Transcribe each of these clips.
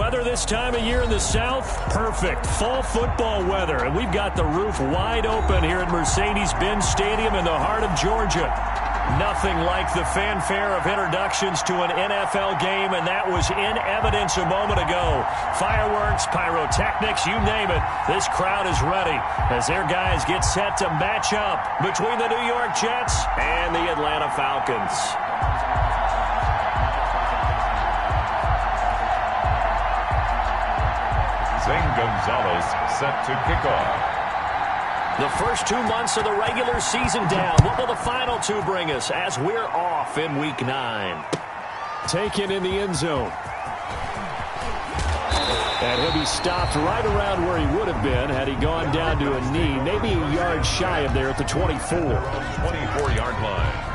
weather this time of year in the South? Perfect. Fall football weather. And we've got the roof wide open here at Mercedes-Benz Stadium in the heart of Georgia. Nothing like the fanfare of introductions to an NFL game, and that was in evidence a moment ago. Fireworks, pyrotechnics, you name it. This crowd is ready as their guys get set to match up between the New York Jets and the Atlanta Falcons. Zane Gonzalez set to kick off. The first 2 months of the regular season down. What will the final two bring us as we're off in Week 9? Taken in the end zone. And he'll be stopped right around where he would have been had he gone down to a knee, maybe a yard shy of there at the 24. 24-yard line.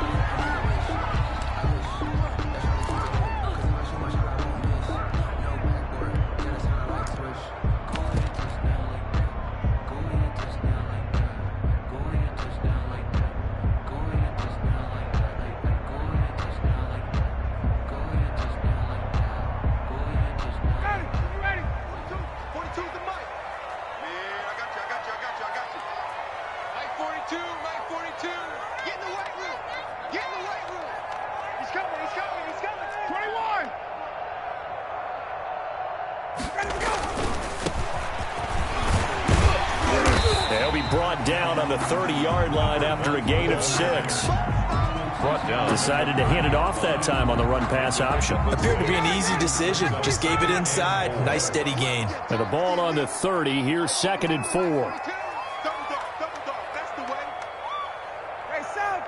Brought down on the 30-yard line after a gain of 6. Brought down. Decided to hand it off that time on the run-pass option. Appeared to be an easy decision. Just gave it inside. Nice steady gain. And the ball on the 30. Here's 2nd and 4. That's the way. Hey, South.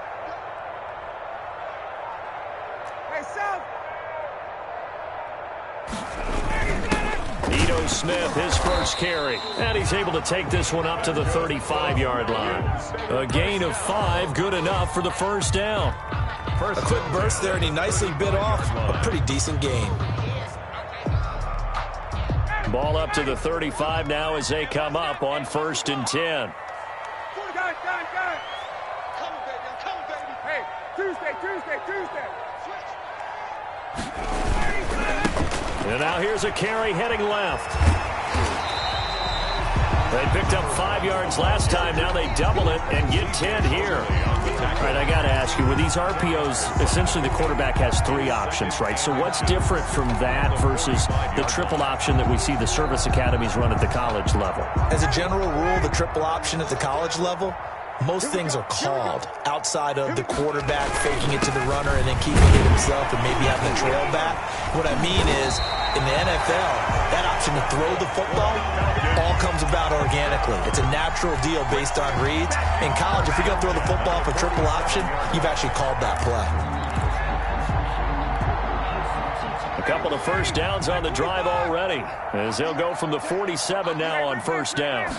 Hey, South. Ito Smith, his first carry. And he's able to take this one up to the 35-yard line. A gain of 5, good enough for the first down. A quick burst there, and he nicely bit off a pretty decent gain. Ball up to the 35 now as they come up on 1st and 10. Got it. Come on, baby. Hey, Tuesday. And now here's a carry heading left. They picked up 5 yards last time. Now they double it and get 10 here. All right, I got to ask you, with these RPOs, essentially the quarterback has 3 options, right? So what's different from that versus the triple option that we see the service academies run at the college level? As a general rule, the triple option at the college level, most things are called outside of the quarterback faking it to the runner and then keeping it himself and maybe having the trail back. What I mean is, in the NFL, that option to throw the football all comes about organically. It's a natural deal based on reads. In college, if you're going to throw the football for triple option, you've actually called that play. A couple of first downs on the drive already, as they'll go from the 47 now on 1st down.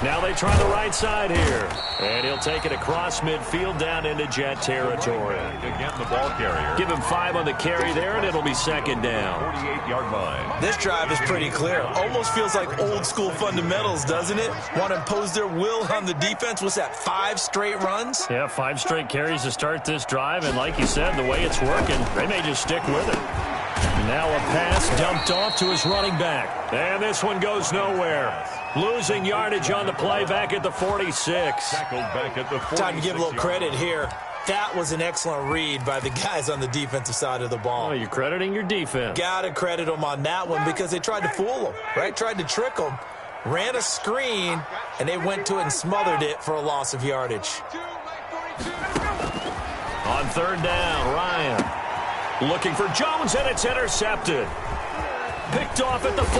Now they try the right side here. And he'll take it across midfield down into Jet territory. Again, the ball carrier. Give him 5 on the carry there, and it'll be 2nd down. 48-yard line. This drive is pretty clear. Almost feels like old school fundamentals, doesn't it? Want to impose their will on the defense. What's that, 5 straight runs? Yeah, 5 straight carries to start this drive. And like you said, the way it's working, they may just stick with it. Now a pass dumped off to his running back. And this one goes nowhere. Losing yardage on the play back at the 46. Tackled back at the 46. Time to give a little credit here. That was an excellent read by the guys on the defensive side of the ball. Oh, you're crediting your defense. Got to credit them on that one because they tried to fool them, right? Tried to trick them. Ran a screen, and they went to it and smothered it for a loss of yardage. On 3rd down, Ryan looking for Jones, and it's intercepted. Picked off at the 40,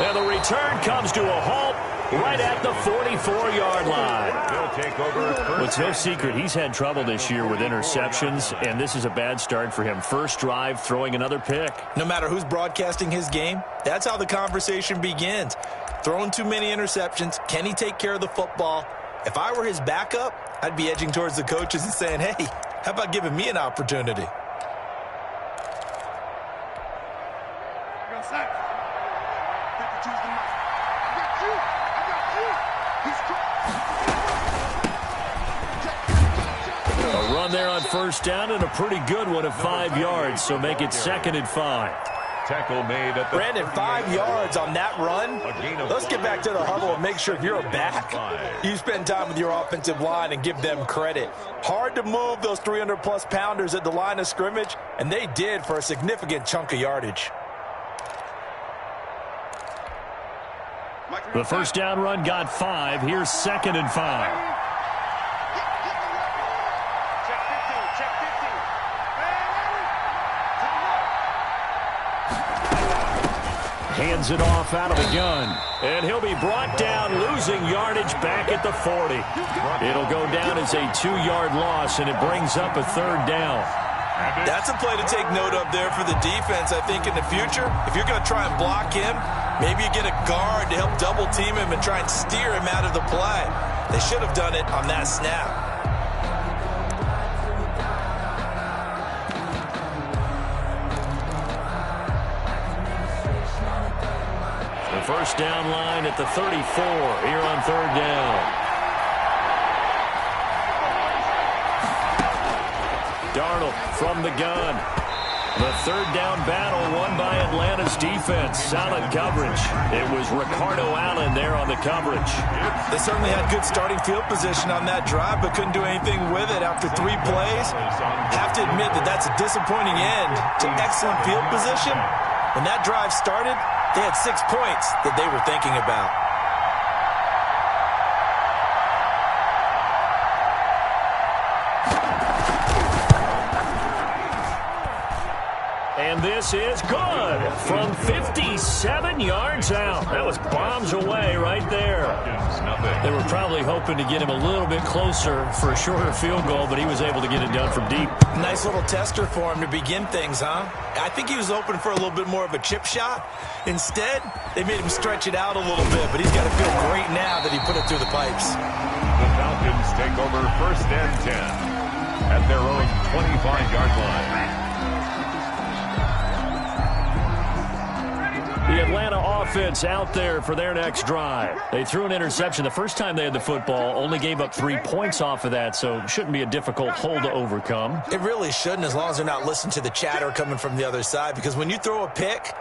and the return comes to a halt right at the 44-yard line. He'll take over. Well, it's no secret he's had trouble this year with interceptions, and this is a bad start for him. First drive, throwing another pick. No matter who's broadcasting his game, that's how the conversation begins. Throwing too many interceptions, can he take care of the football? If I were his backup, I'd be edging towards the coaches and saying, hey, how about giving me an opportunity? A run there on 1st down and a pretty good one of 5 yards, so make it 2nd and 5. Tackle made at the Brandon, 5 yards on that run. Let's get back to the huddle and make sure if you're a back, you spend time with your offensive line and give them credit. Hard to move those 300-plus pounders at the line of scrimmage, and they did for a significant chunk of yardage. The first down run got 5. Here's 2nd and 5. Hands it off out of the gun. And he'll be brought down, losing yardage back at the 40. It'll go down as a 2-yard loss, and it brings up a 3rd down. That's a play to take note of there for the defense, I think, in the future. If you're going to try and block him, maybe you get a guard to help double-team him and try and steer him out of the play. They should have done it on that snap. First down line at the 34 here on 3rd down. Darnold from the gun. The 3rd down battle won by Atlanta's defense. Solid coverage. It was Ricardo Allen there on the coverage. They certainly had good starting field position on that drive, but couldn't do anything with it after 3 plays. Have to admit that that's a disappointing end to excellent field position. When that drive started, they had 6 points that they were thinking about. And this is good from 57 yards out. That was bombs away right there. They were probably hoping to get him a little bit closer for a shorter field goal, but he was able to get it done from deep. Nice little tester for him to begin things, huh? I think he was open for a little bit more of a chip shot. Instead, they made him stretch it out a little bit, but he's got to feel great now that he put it through the pipes. The Falcons take over 1st and 10 at their own 25-yard line. The Atlanta offense out there for their next drive. They threw an interception the first time they had the football, only gave up 3 points off of that, so it shouldn't be a difficult hole to overcome. It really shouldn't, as long as they're not listening to the chatter coming from the other side, because when you throw a pick,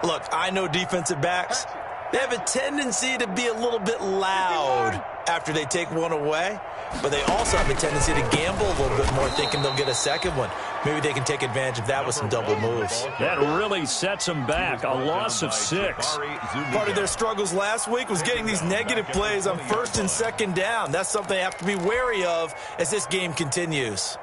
look, I know defensive backs, they have a tendency to be a little bit loud after they take one away, but they also have a tendency to gamble a little bit more, thinking they'll get a second one. Maybe they can take advantage of that with some double moves. That really sets them back. A loss of 6. Part of their struggles last week was getting these negative plays on 1st and 2nd down. That's something they have to be wary of as this game continues.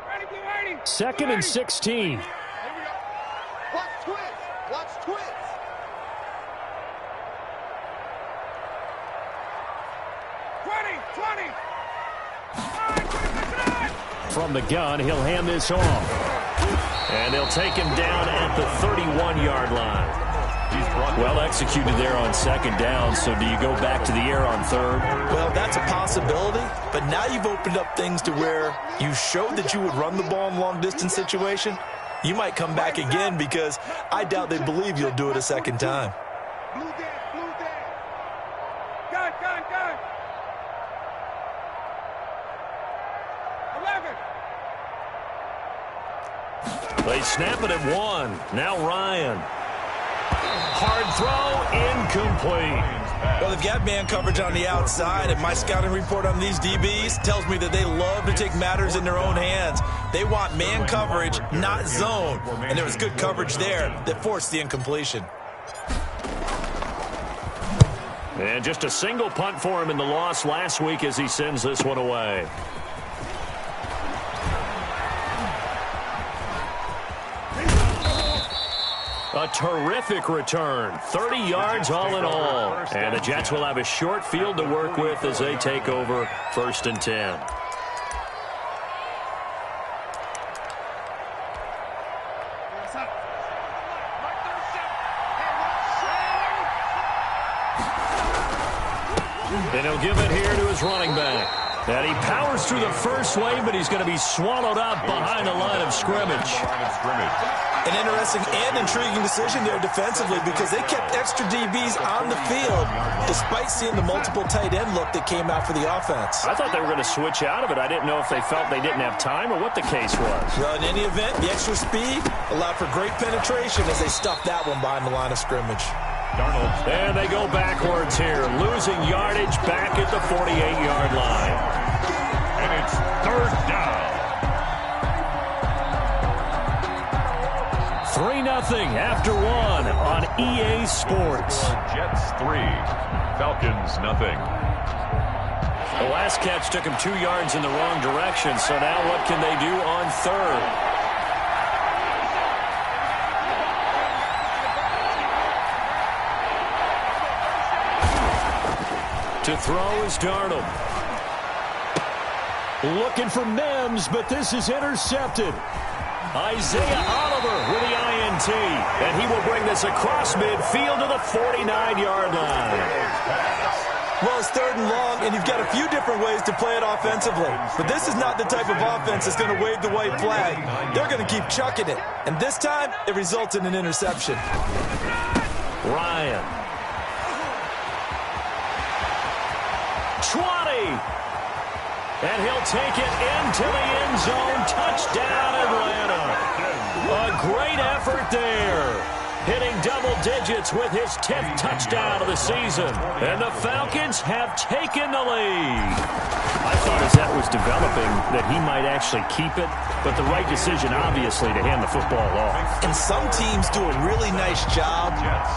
Ready. 2nd and 16. Here we go. Watch twins. Watch twins. From the gun, he'll hand this off. And they'll take him down at the 31-yard line. Well executed there on 2nd down, so do you go back to the air on 3rd? Well, that's a possibility, but now you've opened up things to where you showed that you would run the ball in long-distance situation. You might come back again because I doubt they believe you'll do it a 2nd time. Blue dead. Gun. 11. They snap it at 1. Now Ryan. Hard throw, incomplete. Well, they've got man coverage on the outside, and my scouting report on these DBs tells me that they love to take matters in their own hands. They want man coverage, not zone. And there was good coverage there that forced the incompletion. And just a single punt for him in the loss last week as he sends this one away. A terrific return. 30 yards all in all. And the Jets will have a short field to work with as they take over 1st and 10. And he'll give it here to his running back. And he powers through the first wave, but he's going to be swallowed up behind the line of scrimmage. An interesting and intriguing decision there defensively because they kept extra DBs on the field despite seeing the multiple tight end look that came out for the offense. I thought they were going to switch out of it. I didn't know if they felt they didn't have time or what the case was. Well, in any event, the extra speed allowed for great penetration as they stuffed that one behind the line of scrimmage. Darnold. And they go backwards here, losing yardage back at the 48-yard line. And it's third down. 3-0 after one on EA Sports. Jets 3, Falcons nothing. The last catch took him 2 yards in the wrong direction, so now what can they do on third? To throw is Darnold. Looking for Mims, but this is intercepted. Isaiah Oliver with the INT, and he will bring this across midfield to the 49-yard line. Well, it's third and long, and you've got a few different ways to play it offensively. But this is not the type of offense that's going to wave the white flag. They're going to keep chucking it. And this time, it results in an interception. Ryan. 20. And he'll take it into the end zone. Touchdown, Atlanta. A great effort there. Hitting double digits with his 10th touchdown of the season. And the Falcons have taken the lead. I thought as that was developing that he might actually keep it, but the right decision, obviously, to hand the football off. And some teams do a really nice job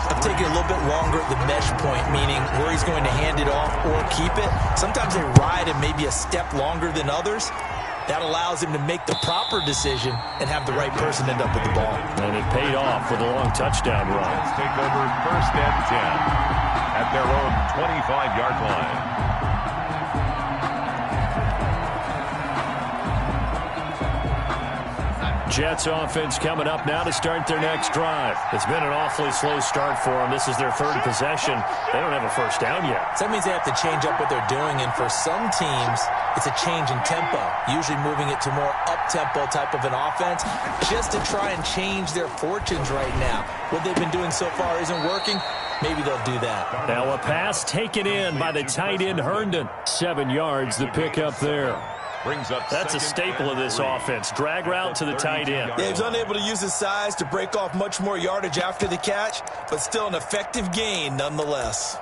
of taking a little bit longer at the mesh point, meaning where he's going to hand it off or keep it. Sometimes they ride him maybe a step longer than others. That allows him to make the proper decision and have the right person end up with the ball. And it paid off with a long touchdown run. Let's take over first and 10 at their own 25-yard line. Jets offense coming up now to start their next drive. It's been an awfully slow start for them. This is their third possession. They don't have a first down yet. So that means they have to change up what they're doing, and for some teams, it's a change in tempo, usually moving it to more up-tempo type of an offense, just to try and change their fortunes right now. What they've been doing so far isn't working. Maybe they'll do that. Now a pass taken in by the tight end Herndon. 7 yards the pick up there. That's a staple of this offense. Drag route to the tight end. Yeah, he's unable to use his size to break off much more yardage after the catch, but still an effective gain nonetheless.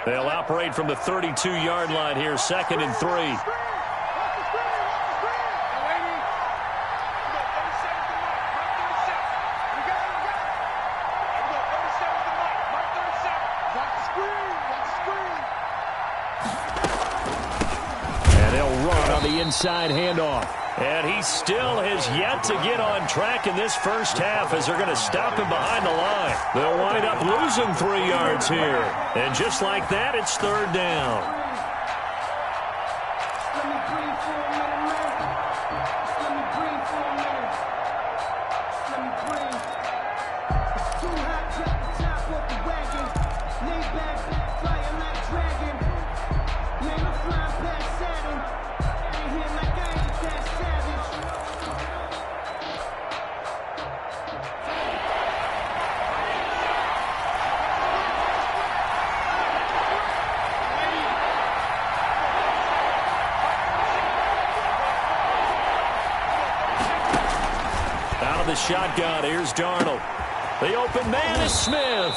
They'll operate from the 32-yard line here, 2nd and 3. Inside handoff. And he still has yet to get on track in this first half as they're going to stop him behind the line. They'll wind up losing 3 yards here. And just like that, it's third down. Shotgun, here's Darnold. The open man is Smith.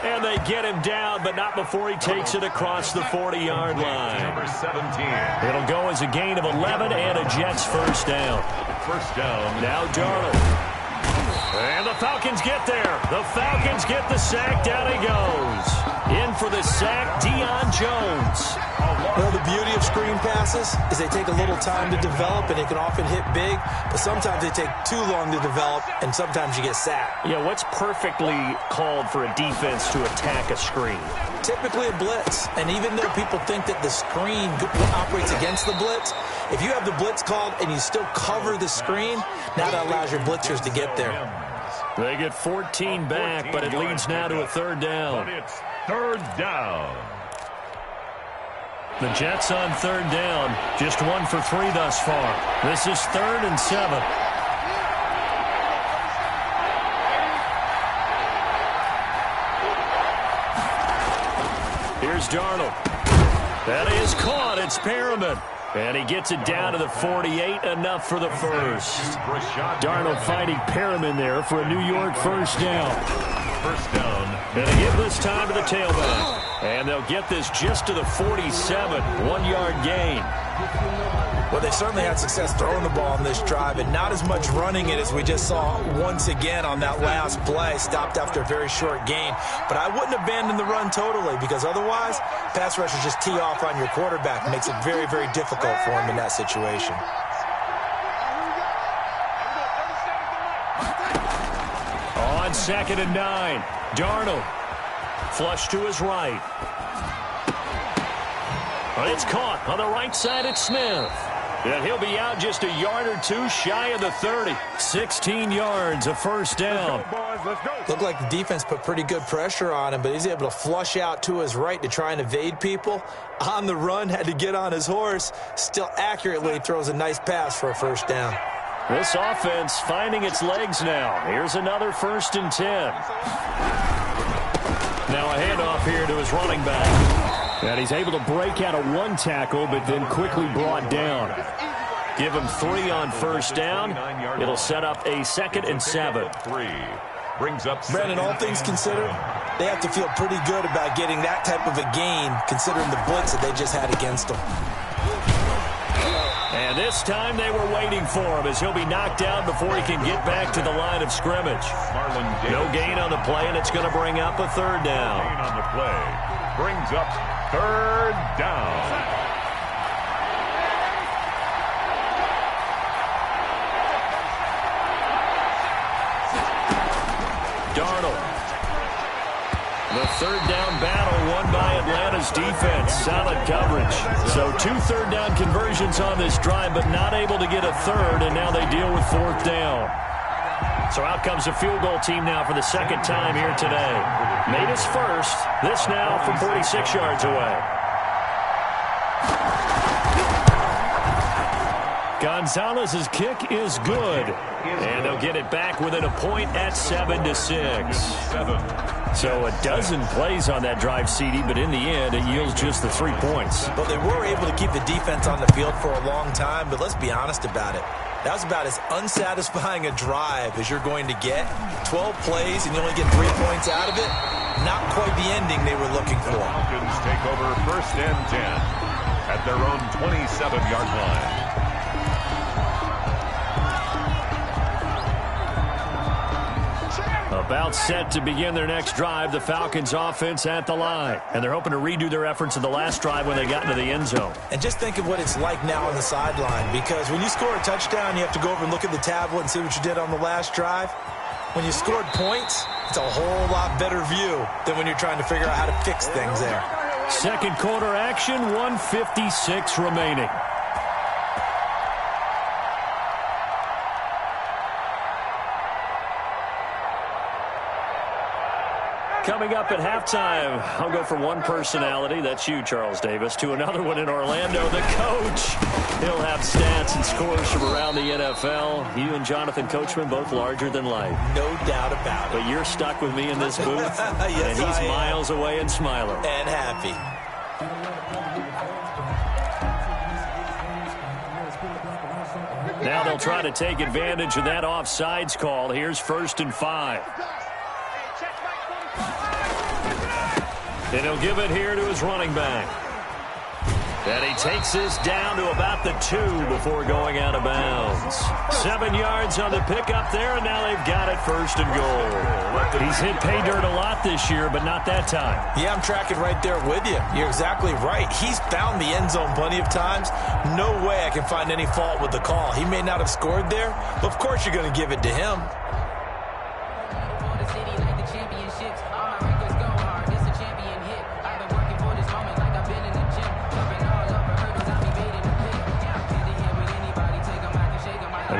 And they get him down, but not before he takes it across the 40-yard line. Number 17. It'll go as a gain of 11 and a Jets first down. First down. Now Darnold. And the Falcons get there. The Falcons get the sack. Down he goes. In for the sack, Deion Jones. Well, the beauty of screen passes is they take a little time to develop, and they can often hit big, but sometimes they take too long to develop, and sometimes you get sacked. Yeah, what's perfectly called for a defense to attack a screen? Typically a blitz, and even though people think that the screen operates against the blitz, if you have the blitz called and you still cover the screen, now that allows your blitzers to get there. They get 14 back, but it leads now to a third down. But it's third down. The Jets on third down, just 1 for 3 thus far. This is 3rd and 7. Here's Darnold. That is caught. It's Perriman. And he gets it down to the 48, enough for the first. Darnold fighting Perriman there for a New York first down. First down. And they give this time to the tailback. And they'll get this just to the 47, 1-yard gain. Well, they certainly had success throwing the ball on this drive, and not as much running it as we just saw once again on that last play. Stopped after a very short gain. But I wouldn't abandon the run totally, because otherwise, pass rushers just tee off on your quarterback. It makes it very, very difficult for him in that situation. On 2nd and 9, Darnold. Flush to his right. It's caught on the right side at Smith. And he'll be out just a yard or 2 shy of the 30. 16 yards, a first down. Looked like the defense put pretty good pressure on him, but he's able to flush out to his right to try and evade people. On the run, had to get on his horse. Still accurately throws a nice pass for a first down. This offense finding its legs now. Here's another 1st and 10. Now a handoff here to his running back. And he's able to break out of 1 tackle, but then quickly brought down. Give him 3 on first down. It'll set up a 2nd and 7. Brings up Brandon, all things considered, they have to feel pretty good about getting that type of a gain, considering the blitz that they just had against them. And this time they were waiting for him as he'll be knocked out before he can get back to the line of scrimmage. No gain on the play, and it's going to bring up a 3rd down. Gain on the play. Brings up 3rd down. Darnold. The 3rd down battle won by Atlanta's defense. Solid coverage. So 2 third down conversions on this drive, but not able to get a 3rd, and now they deal with 4th down. So out comes a field goal team now for the 2nd time here today. Made his first. This now from 46 yards away. Gonzalez's kick is good. And they'll get it back within a point at 7-6. So a dozen plays on that drive, CD, but in the end, it yields just the 3 points. Well, they were able to keep the defense on the field for a long time, but let's be honest about it. That was about as unsatisfying a drive as you're going to get. 12 plays and you only get 3 points out of it. Not quite the ending they were looking for. The Falcons take over 1st and 10 at their own 27-yard line. About set to begin their next drive, the Falcons offense at the line. And they're hoping to redo their efforts in the last drive when they got into the end zone. And just think of what it's like now on the sideline, because when you score a touchdown, you have to go over and look at the tablet and see what you did on the last drive. When you scored points, it's a whole lot better view than when you're trying to figure out how to fix things there. 2nd quarter action, 1:56 remaining. Coming up at halftime, I'll go from one personality, that's you, Charles Davis, to another one in Orlando, the coach. He'll have stats and scores from around the NFL. You and Jonathan Coachman, both larger than life. No doubt about it. But you're stuck with me in this booth, yes, and he's miles away and smiling. And happy. Now they'll try to take advantage of that offsides call. Here's 1st and 5. And he'll give it here to his running back. And he takes this down to about the 2 before going out of bounds. 7 yards on the pickup there, and now they've got it 1st and goal. He's hit pay dirt a lot this year, but not that time. Yeah, I'm tracking right there with you. You're exactly right. He's found the end zone plenty of times. No way I can find any fault with the call. He may not have scored there, but of course you're going to give it to him.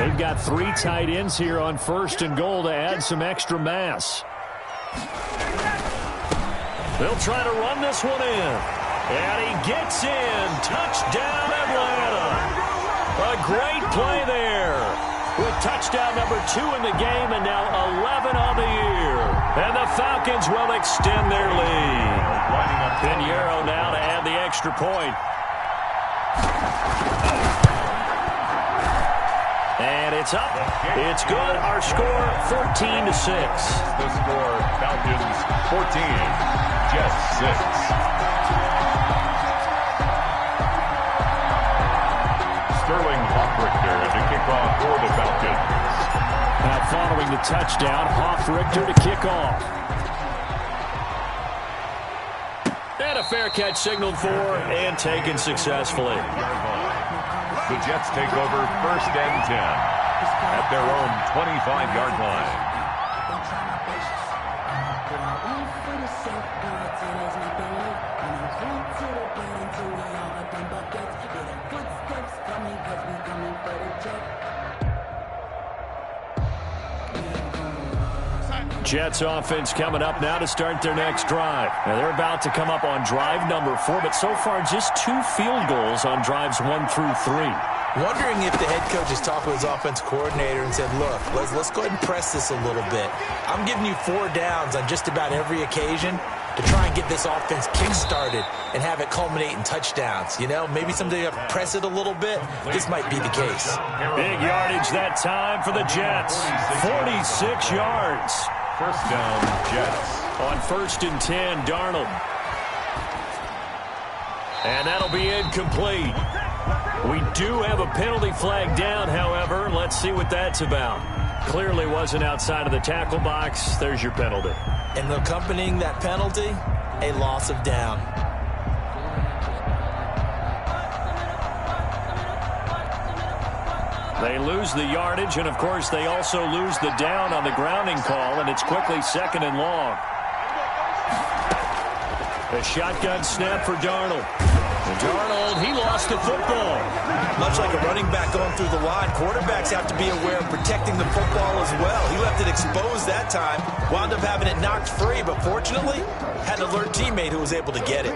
They've got 3 tight ends here on 1st and goal to add some extra mass. They'll try to run this one in. And he gets in. Touchdown, Atlanta. A great play there. With touchdown number 2 in the game and now 11 on the year. And the Falcons will extend their lead. Pinheiro now to add the extra point. And it's up. It's good. Our score, 14-6. The score, Falcons 14, Jets 6. Sterling Hoffrichter to kick off for the Falcons. Now following the touchdown, Hoffrichter to kick off. And a fair catch signaled for and taken successfully. The Jets take over 1st and 10 at their own 25-yard line. Jets offense coming up now to start their next drive. Now they're about to come up on drive number 4, but so far just 2 field goals on drives 1 through 3. Wondering if the head coach has talked with his offense coordinator and said, look, let's go ahead and press this a little bit. I'm giving you 4 downs on just about every occasion to try and get this offense kick-started and have it culminate in touchdowns. You know, maybe someday you have to press it a little bit. This might be the case. Big yardage that time for the Jets. 46 yards. 1st down, Jets. On 1st and 10, Darnold. And that'll be incomplete. We do have a penalty flag down, however. Let's see what that's about. Clearly wasn't outside of the tackle box. There's your penalty. And accompanying that penalty, a loss of down. They lose the yardage, and, of course, they also lose the down on the grounding call, and it's quickly 2nd and long. A shotgun snap for Darnold. Darnold, he lost the football. Much like a running back going through the line, quarterbacks have to be aware of protecting the football as well. He left it exposed that time, wound up having it knocked free, but fortunately, had an alert teammate who was able to get it.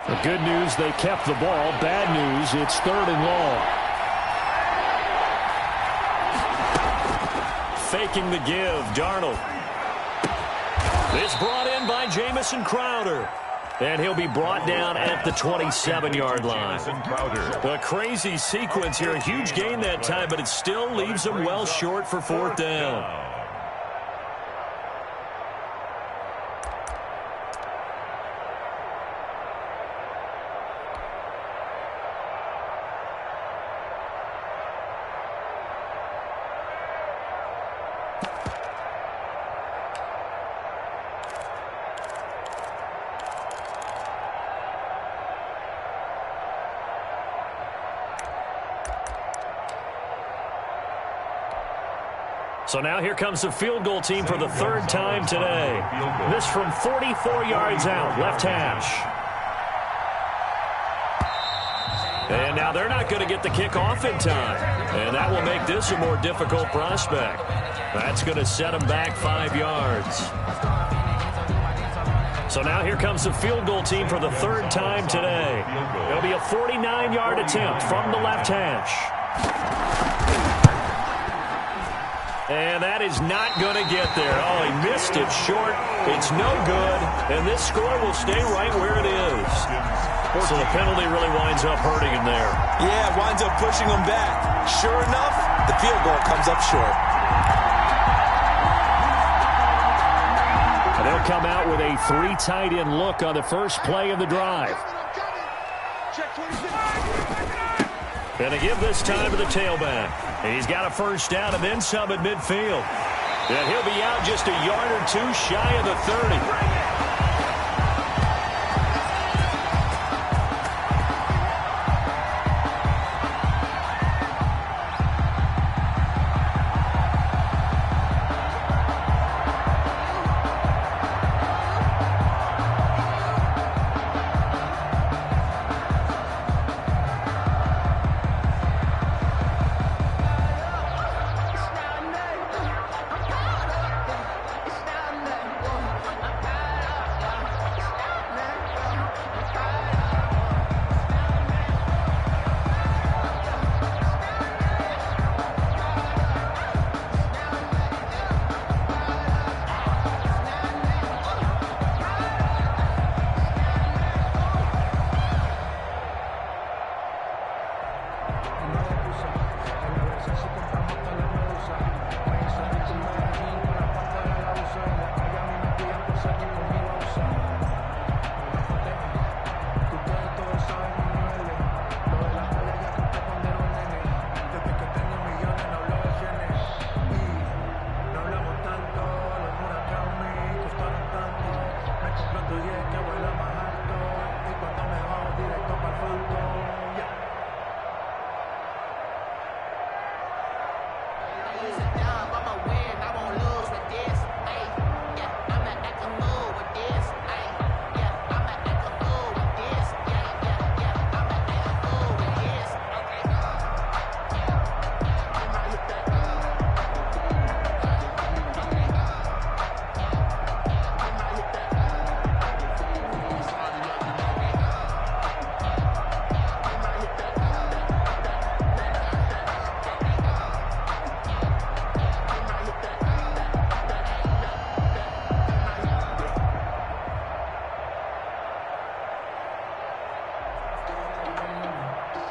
The good news, they kept the ball. Bad news, it's 3rd and long. Faking the give, Darnold. It's brought in by Jamison Crowder. And he'll be brought down at the 27-yard line. A crazy sequence here. A huge gain that time, but it still leaves them well short for 4th down. So now here comes the field goal team for the 3rd time today. This from 44 yards out, left hash. And now they're not going to get the kickoff in time. And that will make this a more difficult prospect. That's going to set them back 5 yards. So now here comes the field goal team for the 3rd time today. It'll be a 49-yard attempt from the left hash. And that is not going to get there. Oh, he missed it short. It's no good. And this score will stay right where it is. So the penalty really winds up hurting him there. Yeah, winds up pushing him back. Sure enough, the field goal comes up short. And they'll come out with a 3 tight end look on the first play of the drive. Check 26. Going to give this time to the tailback. And he's got a first down and then some at midfield. And he'll be out just a yard or two shy of the 30.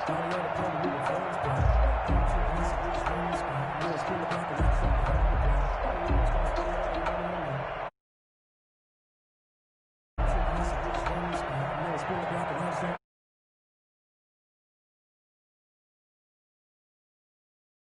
Don't let it